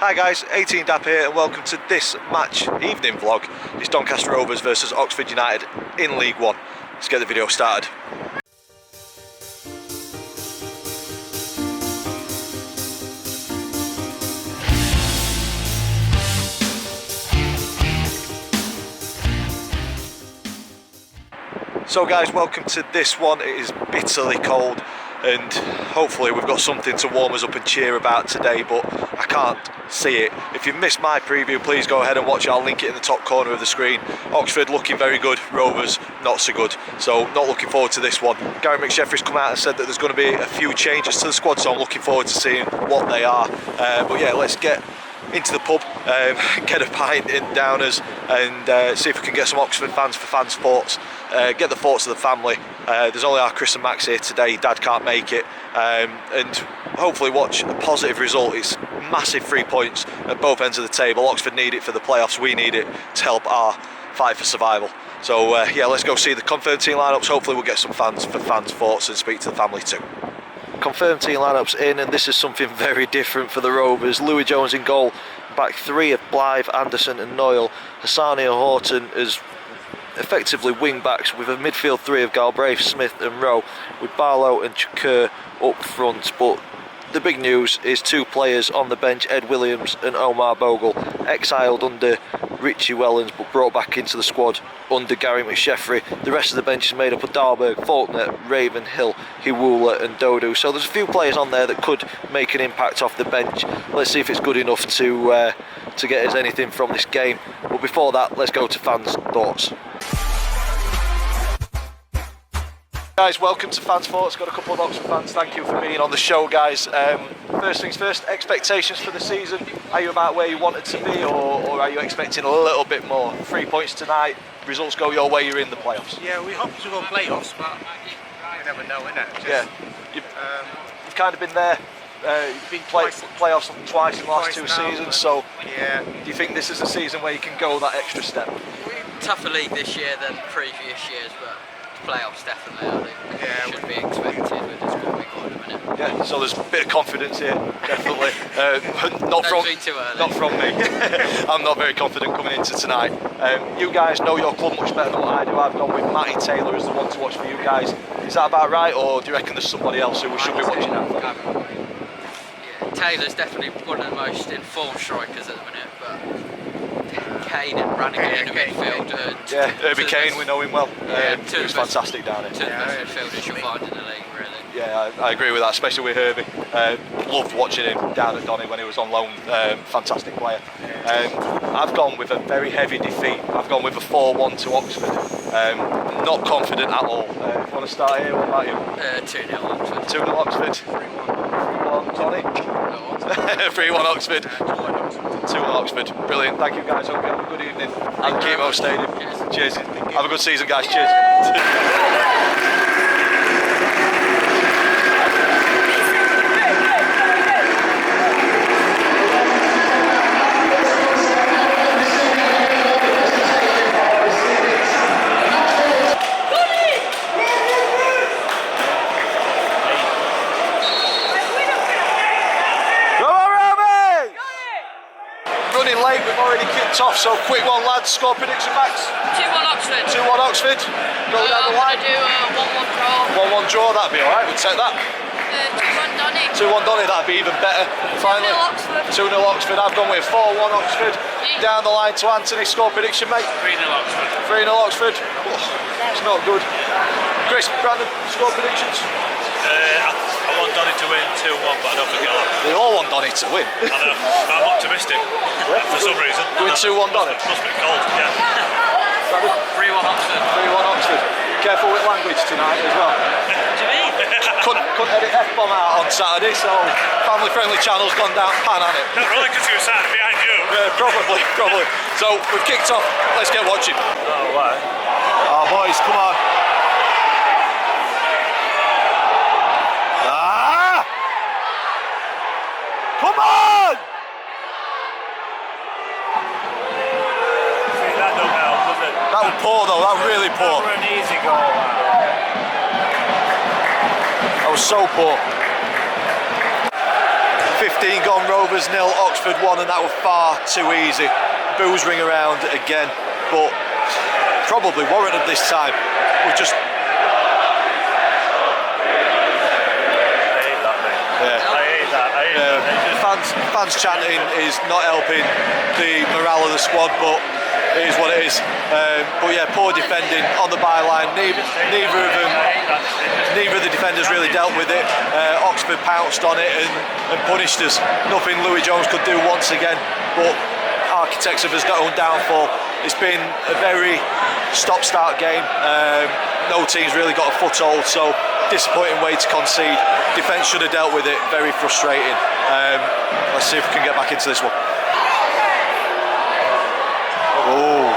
Hi guys, 18 Dap here and welcome to this match evening vlog. It's Doncaster Rovers versus Oxford United in League One. Let's get the video started. So guys, welcome to this one. It is bitterly cold and hopefully we've got something to warm us up and cheer about today, but I can't see it. If you've missed my preview, please go ahead and watch it. I'll link it in the top corner of the screen. Oxford looking very good, Rovers not so good, so not looking forward to this one. Gary McSheffrey's come out and said that there's going to be a few changes to the squad, so I'm looking forward to seeing what they are. But yeah, let's get into the pub, get a pint in Downers and see if we can get some Oxford fans for fans' thoughts, get the thoughts of the family. There's only our Chris and Max here today, Dad can't make it, and hopefully watch a positive result. It's massive 3 points at both ends of the table. Oxford need it for the playoffs, we need it to help our fight for survival. So yeah, let's go see the confirmed team lineups. Hopefully we'll get some fans for fans' thoughts and speak to the family too. Confirmed team lineups in, and this is something very different for the Rovers. Louis Jones in goal, back three of Blythe, Anderson and Noyle. Hassani and Horton as effectively wing backs, with a midfield three of Galbraith, Smith and Rowe, with Barlow and Chakur up front. But the big news is two players on the bench, Ed Williams and Omar Bogle, exiled under Richie Wellens but brought back into the squad under Gary McSheffrey. The rest of the bench is made up of Dahlberg, Faulkner, Ravenhill, Hiwula and Dodo. So there's a few players on there that could make an impact off the bench. Let's see if it's good enough to get us anything from this game. But before that, let's go to fans' thoughts. Guys, welcome to Fans Thoughts. Got a couple of Oxford fans. Thank you for being on the show, guys. First things first, expectations for the season. Are you about where you wanted to be, or are you expecting a little bit more? 3 points tonight, results go your way, you're in the playoffs. Yeah, we hope to go playoffs, but you never know, innit? Yeah, you've kind of been there. You've been playoffs twice in the last two seasons, so yeah. Do you think this is a season where you can go that extra step? Tougher league this year than previous years, but playoffs definitely, I think. Yeah, should be expected with this squad we got in a minute. Yeah, so there's a bit of confidence here, definitely. Not from me. I'm not very confident coming into tonight. You guys know your club much better than what I do. I've gone with Matty Taylor as the one to watch for you guys. Is that about right, or do you reckon there's somebody else who we should be watching out for? Yeah, Taylor's definitely one of the most informed strikers at the minute, but Kane and Brannigan in the midfield. Yeah, Herbie Kane, we know him well. He was fantastic down here. Two of the best midfielders you'll find in the league, really. Yeah, I agree with that, especially with Herbie. Loved watching him down at Donny when he was on loan. Fantastic player. I've gone with a very heavy defeat. I've gone with a 4-1 to Oxford. Not confident at all. If you want to start here, what about you? 2-0 Oxford. 2-0 Oxford. 3-1 Donny. 3-1 Oxford. 2-1 Oxford. Brilliant. Thank you guys. Hope you have a good evening at Keepmoat Stadium. Cheers. Have a good season, guys. Cheers. Running late, we've already kicked off, so quick one lads, score prediction Max. 2-1 Oxford. 2-1 Oxford. Go down the line. I'm going to do a 1-1 draw. 1-1 draw, that'd be alright, we'd take that. 2-1 Donny. 2-1 Donny, that'd be even better. Finally, 2-0 Oxford. 2-0 Oxford, I've gone with 4-1 Oxford. Down the line to Anthony, score prediction mate. 3-0 Oxford. 3-0 Oxford. Oh, it's not good. Chris, Brandon, score predictions. I want Donny to win 2-1, but I don't think he'll happen. They all want Donny to win. I know, but I'm optimistic for some reason. Win 2-1 Donny. Must be cold, yeah. 3-1 Oxford. 3-1 Oxford. Careful with language tonight as well. What do you mean? Couldn't edit F-bomb out on Saturday, so family-friendly channel's gone down pan on it. Not really, because he was sat behind you. Probably. So we've kicked off. Let's get watching. Oh, why? Oh, boys, come on. Come on! See, that don't help, does it? That was poor though, that was really poor. That was an easy goal. That was so poor. 15 15 gone, Rovers 0, Oxford 1, and that was far too easy. Boos ring around again, but probably warranted this time. We've just... Fans chanting is not helping the morale of the squad, but it is what it is. But yeah, poor defending on the byline. Neither of the defenders really dealt with it. Oxford pounced on it and punished us. Nothing Louis Jones could do once again, but architects of his own downfall. It's been a very stop-start game. No team's really got a foothold, so disappointing way to concede. Defence should have dealt with it. Very frustrating. Let's see if we can get back into this one. Oh.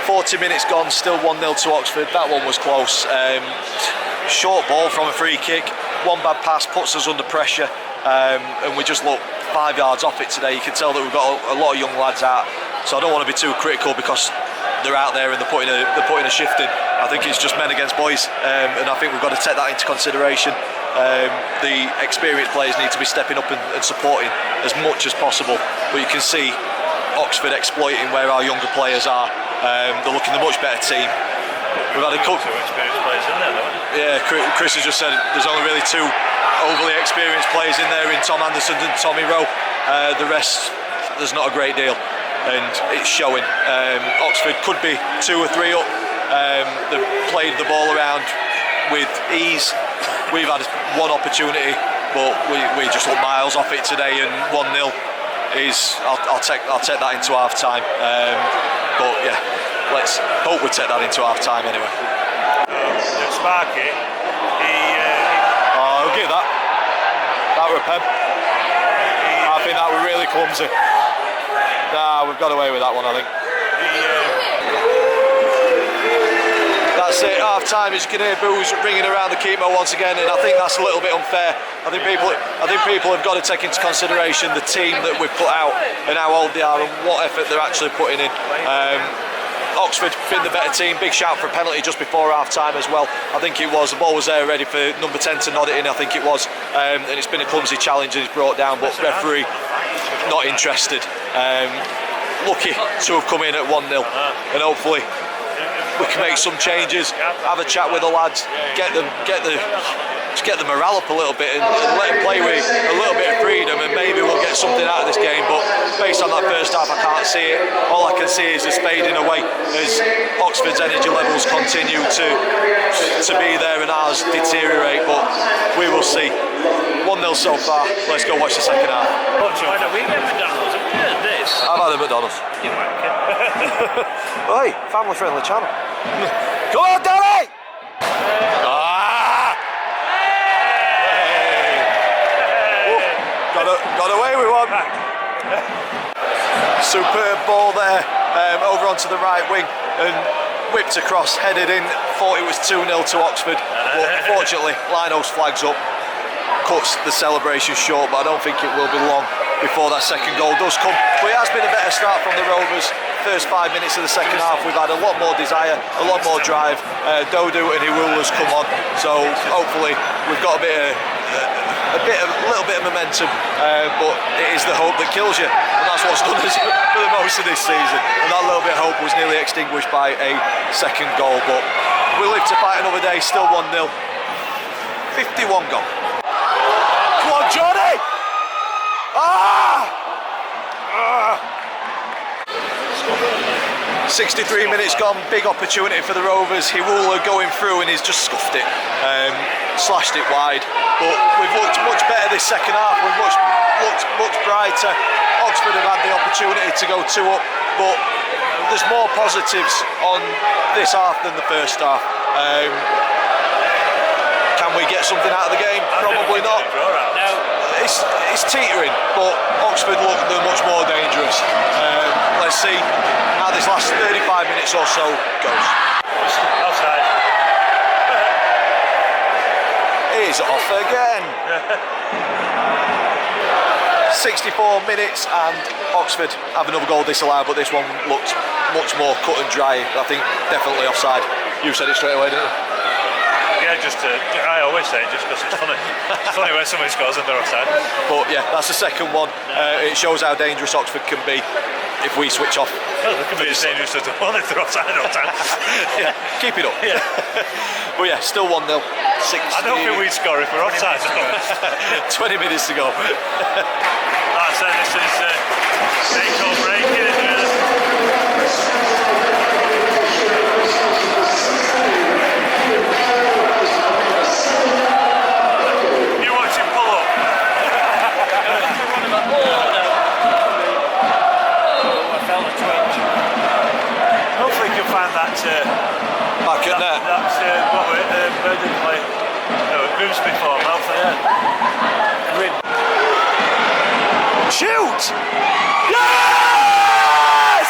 40 minutes gone, still 1-0 to Oxford. That one was close. Short ball from a free kick. One bad pass puts us under pressure, and we just look 5 yards off it today. You can tell that we've got a lot of young lads out, so I don't want to be too critical because they're out there and they're putting a shift in. I think it's just men against boys, and I think we've got to take that into consideration. The experienced players need to be stepping up and supporting as much as possible, but you can see Oxford exploiting where our younger players are. They're looking a much better team. We've had a couple experienced players in there, though. Yeah, Chris has just said there's only really 2 overly experienced players in there, in Tom Anderson and Tommy Rowe. The rest, there's not a great deal, and it's showing. Oxford could be 2 or 3 up. They've played the ball around with ease. We've had one opportunity, but we just look miles off it today, and 1-0 is, I'll take that into half time. But yeah, let's hope we take that into half time anyway. Sparky, I'll give that. That were a pen. I think that were really clumsy. Nah, we've got away with that one, I think. That's it, half time. As you can hear, boos ringing around the Keepmoat once again, and I think that's a little bit unfair. I think people have got to take into consideration the team that we've put out and how old they are and what effort they're actually putting in. Oxford been the better team. Big shout for a penalty just before half time as well. I think it was. The ball was there ready for number 10 to nod it in. I think it was, and it's been a clumsy challenge and it's brought down, but referee not interested. Lucky to have come in at 1-0, and hopefully we can make some changes, have a chat with the lads, get the morale up a little bit, and let them play with a little bit of freedom, and maybe we'll get something out of this game. But based on that first half, I can't see it. All I can see is it's fading away as Oxford's energy levels continue to be there and ours deteriorate, but we will see. 1-0 so far. Let's go watch the second half. we get McDonald's. I've had a McDonald's. You wanker. Hey, family friendly channel. Come on, Danny! Got away with one. Superb ball there, over onto the right wing and whipped across, headed in. Thought it was 2-0 to Oxford, but unfortunately Lino's flags up, cuts the celebration short, but I don't think it will be long before that second goal does come. But it has been a better start from the Rovers. First 5 minutes of the second half, we've had a lot more desire, a lot more drive. Dodu and Iwula's come on, so hopefully we've got a little bit of momentum. But it is the hope that kills you, and that's what's done us for the most of this season. And that little bit of hope was nearly extinguished by a second goal. But we live to fight another day. Still 1-0. 51 gone. Come on, Johnny! 63 minutes gone, big opportunity for the Rovers. Iwula going through and he's just scuffed it, slashed it wide. But we've looked much better this second half. We've looked much brighter. Oxford have had the opportunity to go 2 up, but there's more positives on this half than the first half. Can we get something out of the game? Probably not. It's teetering, but Oxford look they're much more dangerous. Let's see how this last 35 minutes or so goes. Outside. He's off again. 64 minutes and Oxford have another goal disallowed, but this one looked much more cut and dry. I think definitely offside. You said it straight away, didn't you? Yeah, I always say it just because it's funny. It's funny when somebody scores and they're offside. But yeah, that's the second one. It shows how dangerous Oxford can be if we switch off. Well, they can be as dangerous as the one if they're offside all the time. Yeah, keep it up. Yeah. But yeah, still 1-0. I don't think we'd score if we're offside. 20 minutes to go. Like I said, this is take or break, isn't it, really? You watch him pull up. I felt a twinge. Hopefully you can find that Back at net. that's what where did they play? No, Grimsby form, hopefully, yeah. Grim. Shoot! Yes!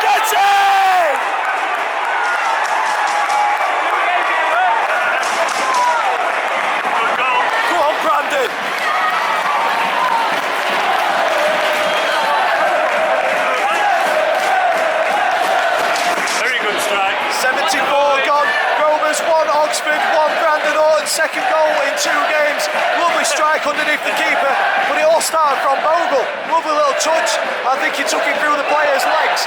Get it! Good goal. Go on, Brandon! Very good strike. 74 gone. Rovers 1, Oxford 1. Brandon Orton, second goal in 2 games. Lovely strike underneath the keeper, but it all started from Bogle. Lovely little touch. I think he took it through the player's legs.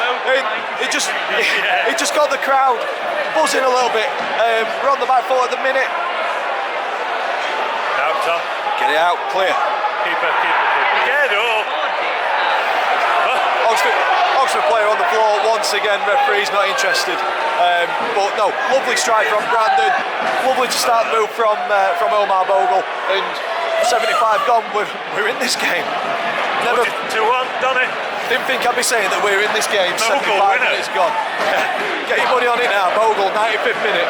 It just got the crowd buzzing a little bit. We're on the back foot at the minute. Now, Tom. Get it out, clear. Keeper. Get up. Oxford player on the floor once again. Referee's not interested. But no, lovely strike from Brandon. Lovely to start the move from Omar Bogle. And 75 gone. We're in this game. Never 2-1, done it. didn't think I'd be saying that we're in this game. Bogle, 75 winner. minutes gone. Get your money on it now. Bogle, 95th minute.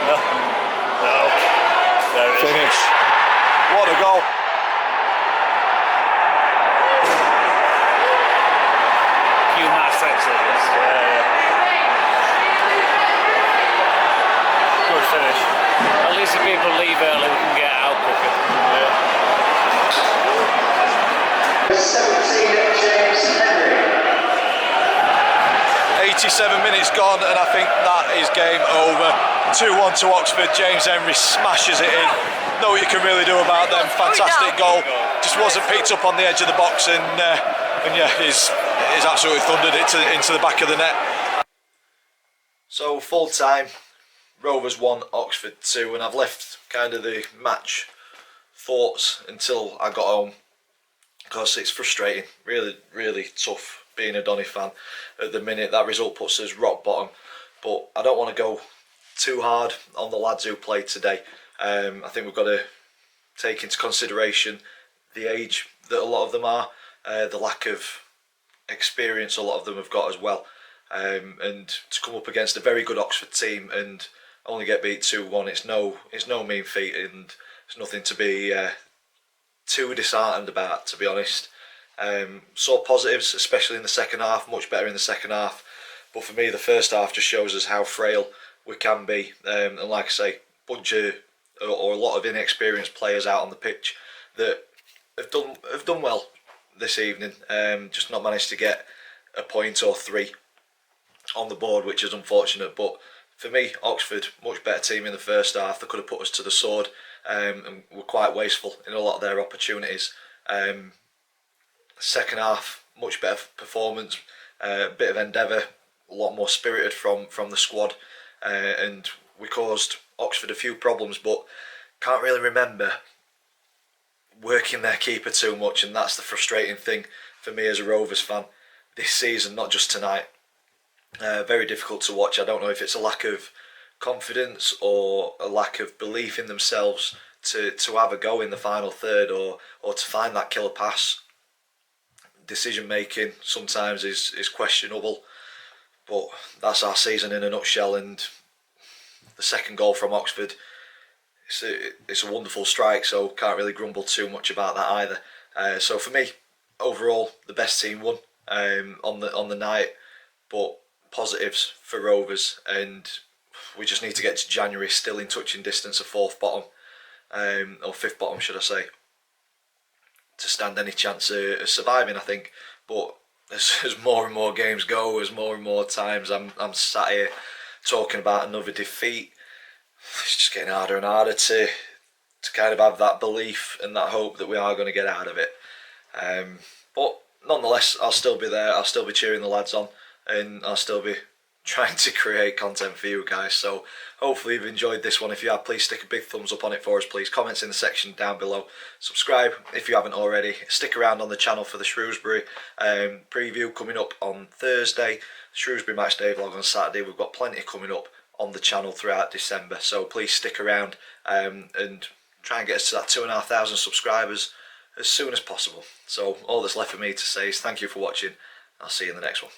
No. There it is. Finish. What a goal. Few match fixtures. Good finish. At least if people leave early, we can get out quicker. Yeah. 17, James Henry. 87 minutes gone, and I think that is game over. 2-1 to Oxford. James Henry smashes it in. Know what you can really do about them. Fantastic goal. Just wasn't picked up on the edge of the box, and yeah, he's absolutely thundered it into the back of the net. So full time, Rovers 1, Oxford 2, and I've left kind of the match thoughts until I got home, because it's frustrating. Really, really tough being a Donny fan at the minute. That result puts us rock bottom, but I don't want to go too hard on the lads who played today. I think we've got to take into consideration the age that a lot of them are, the lack of experience a lot of them have got as well, and to come up against a very good Oxford team and only get beat 2-1, it's no mean feat, and it's nothing to be too disheartened about, to be honest. Saw positives, especially in the second half, much better in the second half, but for me the first half just shows us how frail we can be, and like I say, a lot of inexperienced players out on the pitch that have done well this evening, just not managed to get a point or 3 on the board, which is unfortunate. But for me, Oxford, much better team in the first half. They could have put us to the sword, and were quite wasteful in a lot of their opportunities. Second half, much better performance, a bit of endeavour, a lot more spirited from the squad, and we caused Oxford a few problems, but can't really remember working their keeper too much, and that's the frustrating thing for me as a Rovers fan this season, not just tonight. Very difficult to watch. I don't know if it's a lack of confidence or a lack of belief in themselves to have a go in the final third, or to find that killer pass. Decision making sometimes is questionable, but that's our season in a nutshell. And the second goal from Oxford, it's a wonderful strike, so can't really grumble too much about that either. So for me, overall, the best team won on the night, but positives for Rovers, and we just need to get to January still in touching distance of fourth bottom, or fifth bottom should I say, to stand any chance of surviving, I think. But as more and more games go, as more and more times I'm sat here talking about another defeat, it's just getting harder and harder to kind of have that belief and that hope that we are going to get out of it. But nonetheless, I'll still be there. I'll still be cheering the lads on, and I'll still be trying to create content for you guys. So hopefully you've enjoyed this one. If you have, please stick a big thumbs up on it for us, please. Comments in the section down below. Subscribe if you haven't already. Stick around on the channel for the Shrewsbury preview coming up on Thursday. Shrewsbury match day vlog on Saturday. We've got plenty coming up on the channel throughout December, so please stick around and try and get us to that 2,500 subscribers as soon as possible. So all that's left for me to say is thank you for watching. I'll see you in the next one.